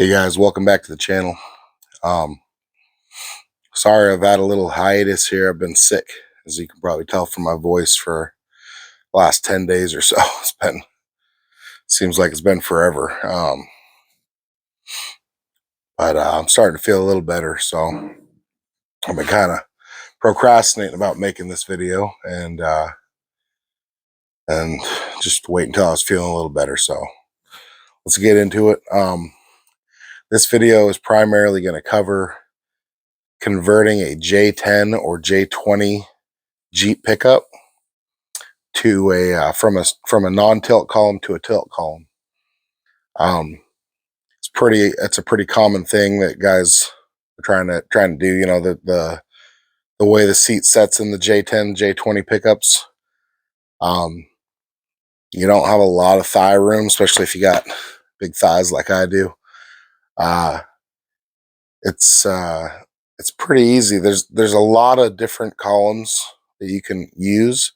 Hey guys, welcome back to the channel. Um, Sorry I've had a little hiatus here. I've been sick, as you can probably tell from my voice, for the last 10 days or so. Seems like it's been forever. But I'm starting to feel a little better, so I've been kind of procrastinating about making this video and just wait until I was feeling a little better. So let's get into it. This video is primarily going to cover converting a J-10 or J-20 Jeep pickup to a from a non-tilt column to a tilt column. It's a pretty common thing that guys are trying to do. You know, the way the seat sets in the J-10 J-20 pickups. Um, you don't have a lot of thigh room, especially if you got big thighs like I do. Uh, it's it's pretty easy. There's a lot of different columns that you can use.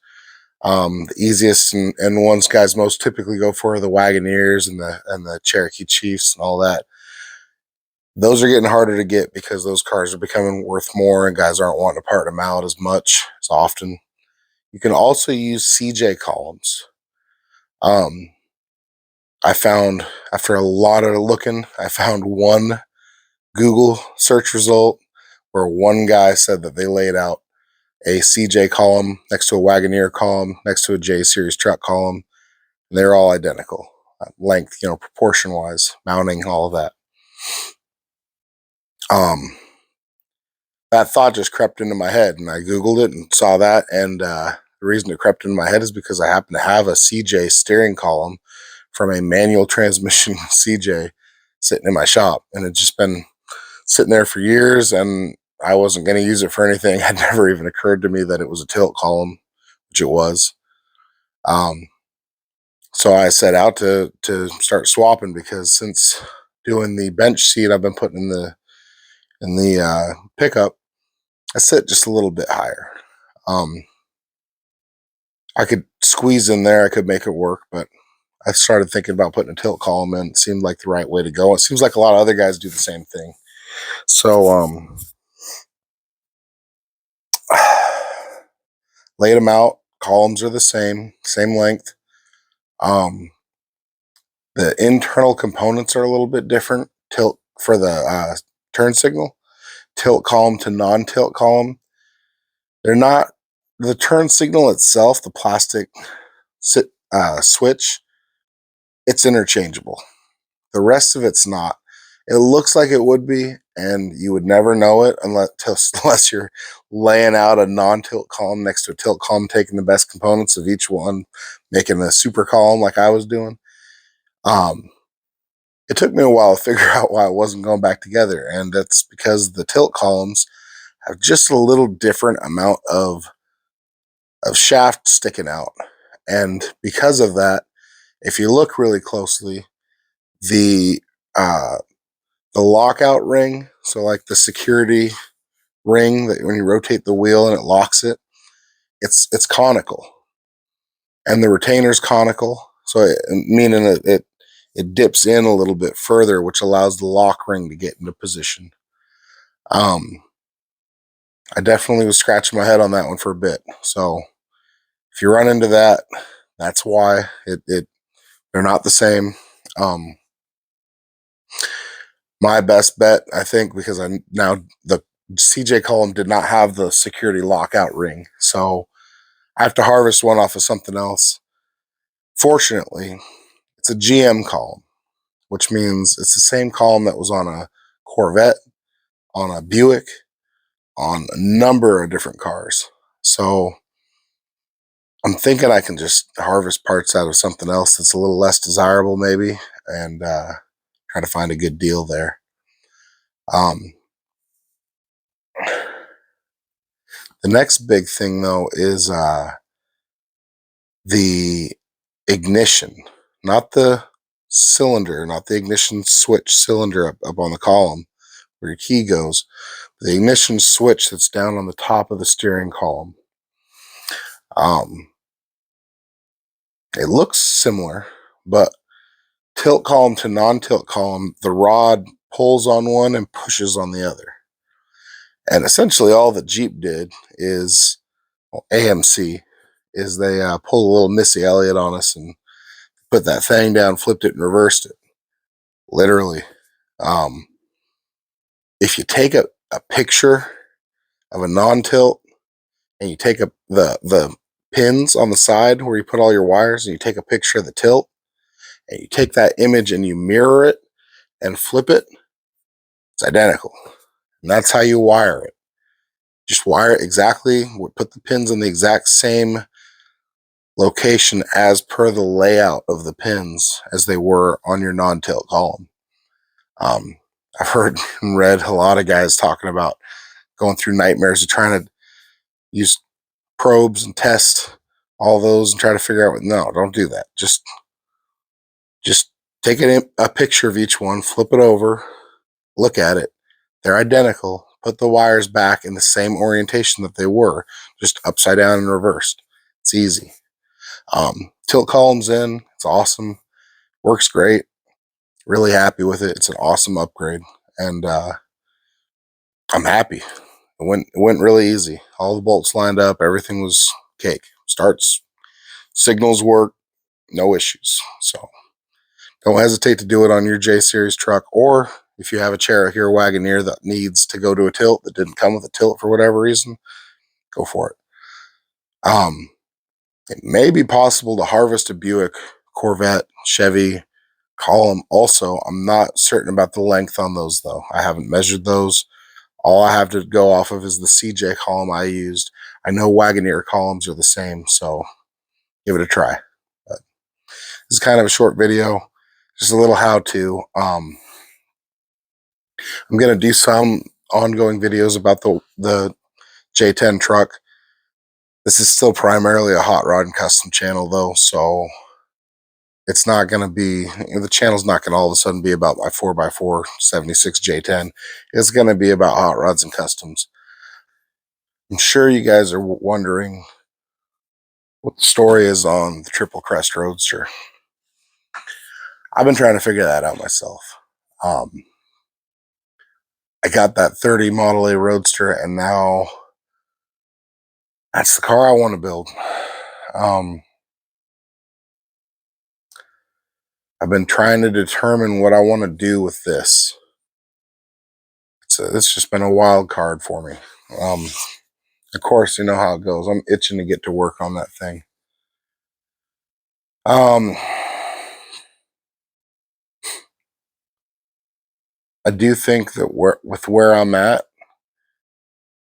The easiest and ones guys most typically go for are the Wagoneers and the Cherokee Chiefs and all that. Those are getting harder to get because those cars are becoming worth more and guys aren't wanting to part them out as much as often. You can also use CJ columns. Um, I found, after a lot of looking, I found one Google search result where one guy said that they laid out a CJ column next to a Wagoneer column, next to a J series truck column. And they're all identical, length, proportion wise, mounting, all of that. That thought just crept into my head, and I Googled it and saw that. And the reason it crept into my head is because I happen to have a CJ steering column from a manual transmission CJ sitting in my shop, and it's just been sitting there for years, and I wasn't going to use it for anything. It never even occurred to me that it was a tilt column, which it was. So I set out to start swapping, because since doing the bench seat I've been putting in the pickup, I sit just a little bit higher. I could squeeze in there, I could make it work, but I started thinking about putting a tilt column in. It seemed like the right way to go. It seems like a lot of other guys do the same thing. So laid them out. Columns are the same length. The internal components are a little bit different. Tilt for the turn signal, tilt column to non-tilt column. They're not, the turn signal itself, the plastic switch, it's interchangeable. The rest of it's not. It looks like it would be, and you would never know it unless you're laying out a non-tilt column next to a tilt column, taking the best components of each one, making a super column like I was doing. It took me a while to figure out why it wasn't going back together, and that's because the tilt columns have just a little different amount of shaft sticking out. And because of that, if you look really closely, the lockout ring, so like the security ring that when you rotate the wheel and it locks it, it's conical, and the retainer's conical, so meaning it dips in a little bit further, which allows the lock ring to get into position. I definitely was scratching my head on that one for a bit. So if you run into that, that's why they're not the same. My best bet, I think, because the CJ column did not have the security lockout ring, so I have to harvest one off of something else. Fortunately, it's a GM column, which means it's the same column that was on a Corvette, on a Buick, on a number of different cars. So I'm thinking I can just harvest parts out of something else that's a little less desirable, maybe, and try to find a good deal there. The next big thing, though, is the ignition, not the cylinder, not the ignition switch cylinder up on the column where your key goes. The ignition switch that's down on the top of the steering column. It looks similar, but tilt column to non-tilt column, the rod pulls on one and pushes on the other. And essentially all that Jeep did is, well, AMC, is they pulled a little Missy Elliott on us and put that thing down, flipped it, and reversed it. Literally. Um, if you take a picture of a non-tilt and you take the pins on the side where you put all your wires and you take a picture of the tilt and you take that image and you mirror it and flip it, it's identical. And that's how you wire it. Just wire it exactly, put the pins in the exact same location as per the layout of the pins as they were on your non-tilt column. I've heard and read a lot of guys talking about going through nightmares of trying to use probes and test all those and try to figure out, no, don't do that. Just take a picture of each one, flip it over, look at it. They're identical. Put the wires back in the same orientation that they were, just upside down and reversed. It's easy. Tilt columns in. It's awesome. Works great. Really happy with it. It's an awesome upgrade. And I'm happy. It went really easy. All the bolts lined up. Everything was cake. Starts, signals work. No issues. So don't hesitate to do it on your J Series truck, or if you have a Cherokee or Wagoneer that needs to go to a tilt that didn't come with a tilt for whatever reason, go for it. It may be possible to harvest a Buick, Corvette, Chevy column also. I'm not certain about the length on those though. I haven't measured those. All I have to go off of is the CJ column I used. I know Wagoneer columns are the same, so give it a try. But this is kind of a short video, just a little how-to. I'm going to do some ongoing videos about the J-10 truck. This is still primarily a hot rod and custom channel though, so it's not going to be, the channel's not going to all of a sudden be about my 4x4 76 J-10. It's going to be about hot rods and customs. I'm sure you guys are wondering what the story is on the Triple Crest Roadster. I've been trying to figure that out myself. I got that 30 Model A Roadster, and now that's the car I want to build. I've been trying to determine what I want to do with this. It's just been a wild card for me. Of course, you know how it goes. I'm itching to get to work on that thing. I do think that with where I'm at,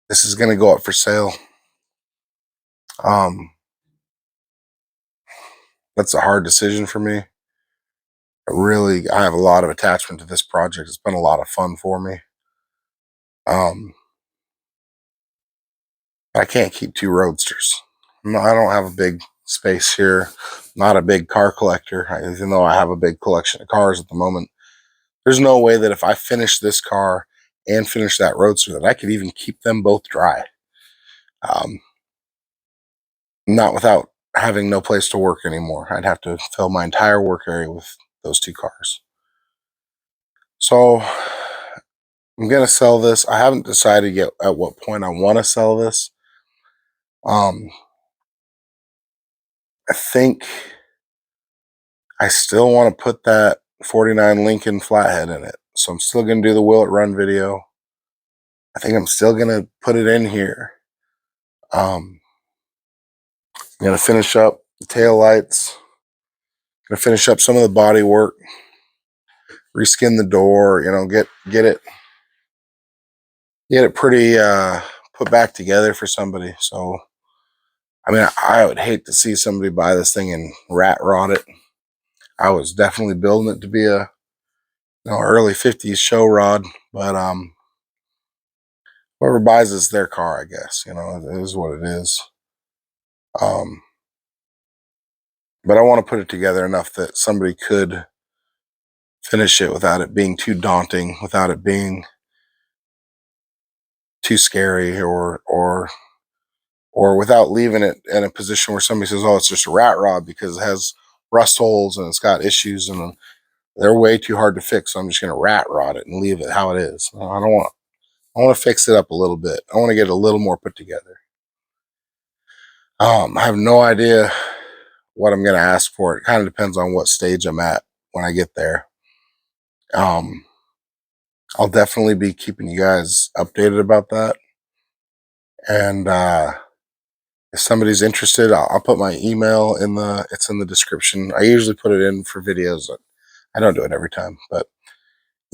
this is going to go up for sale. That's a hard decision for me. I have a lot of attachment to this project. It's been a lot of fun for me. I can't keep two Roadsters. I don't have a big space here. Not a big car collector, even though I have a big collection of cars at the moment. There's no way that if I finish this car and finish that Roadster that I could even keep them both dry. Not without having no place to work anymore. I'd have to fill my entire work area with those two cars. So I'm going to sell this. I haven't decided yet at what point I want to sell this. I think I still want to put that 49 Lincoln flathead in it. So I'm still going to do the Will It Run video. I think I'm still going to put it in here. I'm going to finish up the tail lights. Going to finish up some of the body work. Reskin the door, get it pretty put back together for somebody. So I mean, I would hate to see somebody buy this thing and rat rot it. I was definitely building it to be a early 50s show rod, but whoever buys it's their car, I guess. It is what it is. But I want to put it together enough that somebody could finish it without it being too daunting, without it being too scary, or without leaving it in a position where somebody says, "Oh, it's just a rat rod," because it has rust holes and it's got issues. And they're way too hard to fix. So I'm just gonna rat rod it and leave it how it is. I don't want. I want to fix it up a little bit. I want to get a little more put together. I have no idea what I'm gonna ask for. It kind of depends on what stage I'm at when I get there. Um, I'll definitely be keeping you guys updated about that. And if somebody's interested, I'll put my email in the. It's in the description. I usually put it in for videos. I don't do it every time, but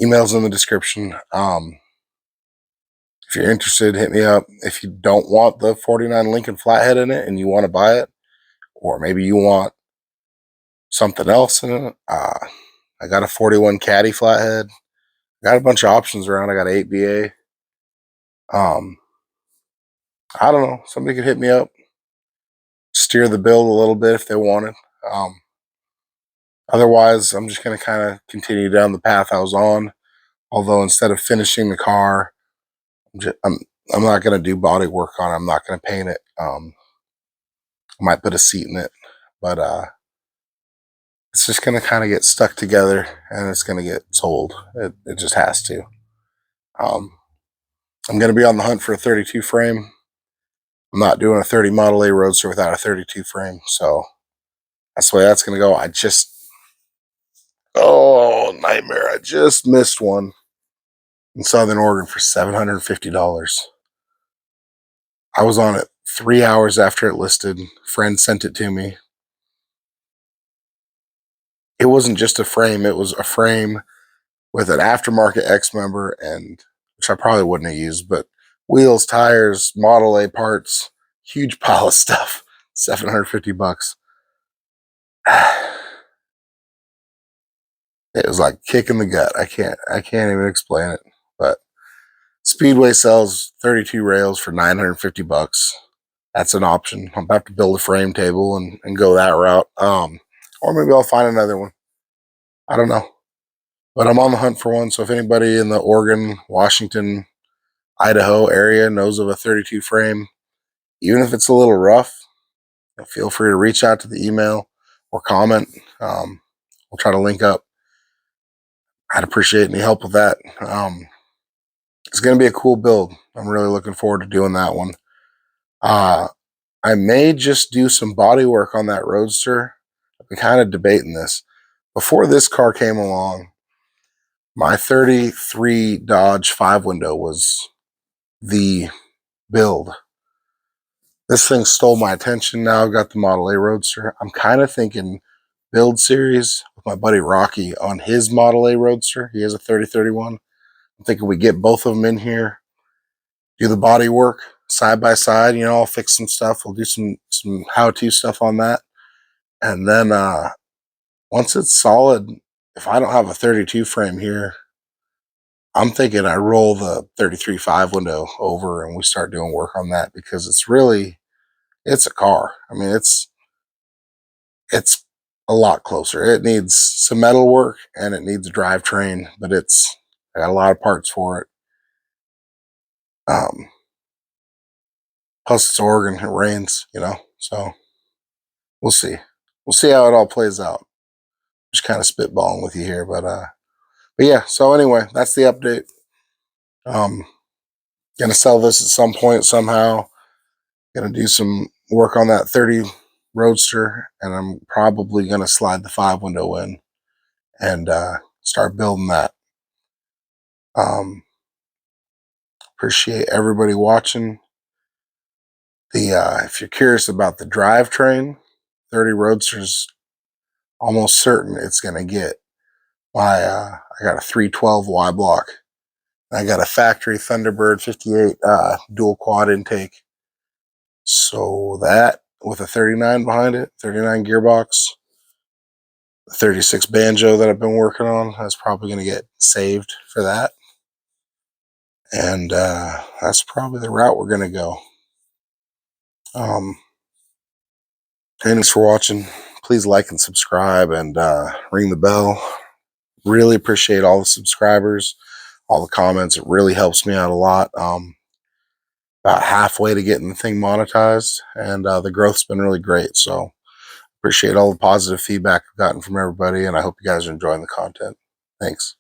email's in the description. If you're interested, hit me up. If you don't want the 49 Lincoln Flathead in it and you want to buy it, or maybe you want something else in it, I got a 41 Caddy Flathead. Got a bunch of options around. I got 8BA. I don't know. Somebody could hit me up, steer the build a little bit if they wanted. Otherwise, I'm just going to kind of continue down the path I was on. Although instead of finishing the car, I'm not going to do body work on it. I'm not going to paint it. I might put a seat in it, but it's just going to kind of get stuck together and it's going to get sold. It just has to. I'm going to be on the hunt for a 32 frame. I'm not doing a 30 Model A Roadster without a 32 frame, so that's the way that's going to go. Oh, nightmare. I just missed one in Southern Oregon for $750. I was on it 3 hours after it listed. Friend sent it to me. It wasn't just a frame, it was a frame with an aftermarket X member, and which I probably wouldn't have used, but wheels, tires, Model A parts, huge pile of stuff. $750. It was like kick in the gut. I can't even explain it. But Speedway sells 32 rails for $950. That's an option. I'm about to build a frame table and go that route. Or maybe I'll find another one. I don't know. But I'm on the hunt for one. So if anybody in the Oregon, Washington, Idaho area knows of a 32 frame, even if it's a little rough, feel free to reach out to the email or comment. We'll try to link up. I'd appreciate any help with that. It's going to be a cool build. I'm really looking forward to doing that one. I may just do some body work on that Roadster. I've been kind of debating this. Before this car came along, my 33 Dodge 5-window was the build. This thing stole my attention. Now I've got the Model A Roadster. I'm kind of thinking build series with my buddy Rocky on his Model A Roadster. He has a 3031. I'm thinking we get both of them in here, do the body work side by side. I'll fix some stuff. We'll do some how-to stuff on that. And then once it's solid, if I don't have a 32 frame here, I'm thinking I roll the 33 5-window over and we start doing work on that, because it's a car. I mean, it's a lot closer. It needs some metal work and it needs a drivetrain, but I got a lot of parts for it. Plus it's Oregon, it rains, so we'll see. We'll see how it all plays out. Just kind of spitballing with you here, but yeah. So anyway, that's the update. Gonna sell this at some point somehow. Gonna do some work on that 30 Roadster, and I'm probably gonna slide the 5-window in and start building that. Appreciate everybody watching. If you're curious about the drivetrain, 30 Roadster's almost certain it's gonna get I got a 312 Y block. I got a factory Thunderbird 58 dual quad intake. So that with a 39 behind it, 39 gearbox, the 36 banjo that I've been working on, that's probably going to get saved for that. And that's probably the route we're going to go. Thanks for watching. Please like and subscribe and ring the bell. Really appreciate all the subscribers, all the comments. It really helps me out a lot. About halfway to getting the thing monetized, and the growth's been really great. So Appreciate all the positive feedback I've gotten from everybody, and I hope you guys are enjoying the content. Thanks.